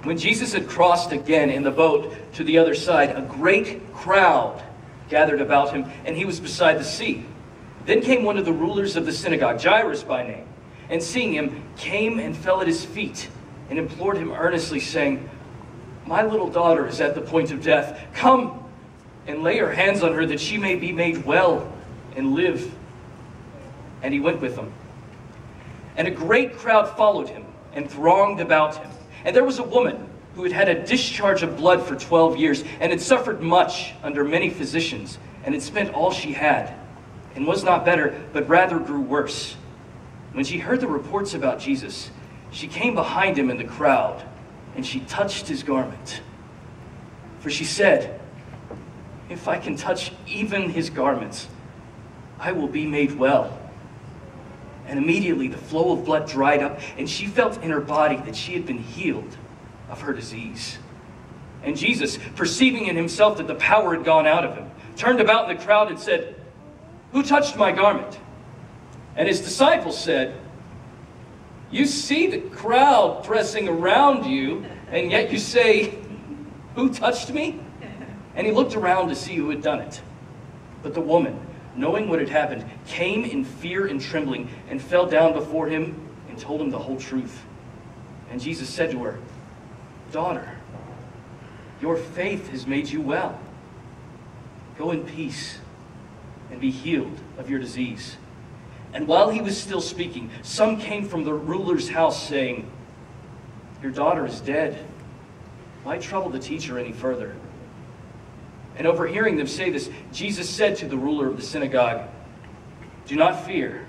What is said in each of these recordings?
When Jesus had crossed again in the boat to the other side, a great crowd gathered about him, and he was beside the sea. Then came one of the rulers of the synagogue, Jairus by name, and seeing him, came and fell at his feet and implored him earnestly, saying, "My little daughter is at the point of death. Come and lay your hands on her, that she may be made well and live." And he went with them. And a great crowd followed him and thronged about him. And there was a woman who had had a discharge of blood for 12 years, and had suffered much under many physicians, and had spent all she had, and was not better, but rather grew worse. When she heard the reports about Jesus, she came behind him in the crowd, and she touched his garment. For she said, "If I can touch even his garments, I will be made well." And immediately the flow of blood dried up, and she felt in her body that she had been healed of her disease. And Jesus, perceiving in himself that the power had gone out of him, turned about in the crowd and said, "Who touched my garment?" And his disciples said, "You see the crowd pressing around you, and yet you say, 'Who touched me?'" And he looked around to see who had done it. But the woman, knowing what had happened, came in fear and trembling, and fell down before him and told him the whole truth. And Jesus said to her, "Daughter, your faith has made you well. Go in peace and be healed of your disease." And while he was still speaking, some came from the ruler's house, saying, "Your daughter is dead. Why trouble the teacher any further?" And overhearing them say this, Jesus said to the ruler of the synagogue, "Do not fear,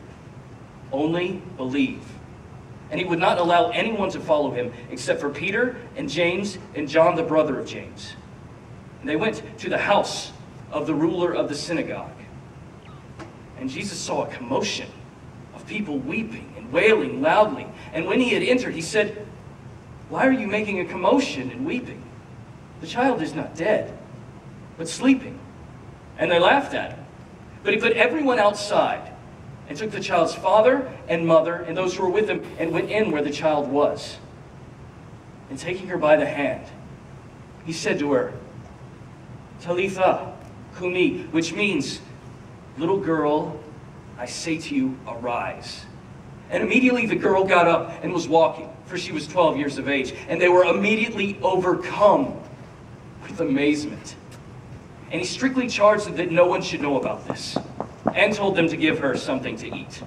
only believe." And he would not allow anyone to follow him except for Peter and James and John, the brother of James. And they went to the house of the ruler of the synagogue. And Jesus saw a commotion of people weeping and wailing loudly. And when he had entered, he said, "Why are you making a commotion and weeping? The child is not dead, but sleeping." And they laughed at him. But he put everyone outside and took the child's father and mother and those who were with him and went in where the child was. And taking her by the hand, he said to her, "Talitha kumi," which means, "Little girl, I say to you, arise." And immediately the girl got up and was walking, for she was 12 years of age. And they were immediately overcome with amazement. And he strictly charged them that no one should know about this, and told them to give her something to eat.